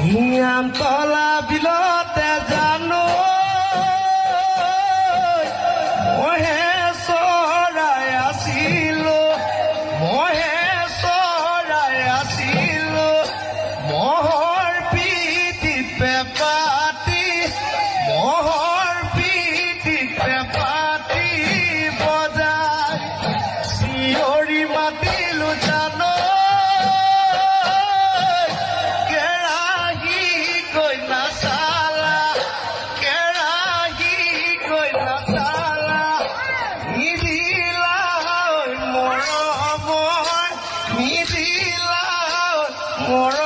হিয়ান্তলা বিলতে জানো মহে চৰাই আছিলো মহৰ পিঠিতে পাতি বজাই চিঞৰি মাতিলো জানো more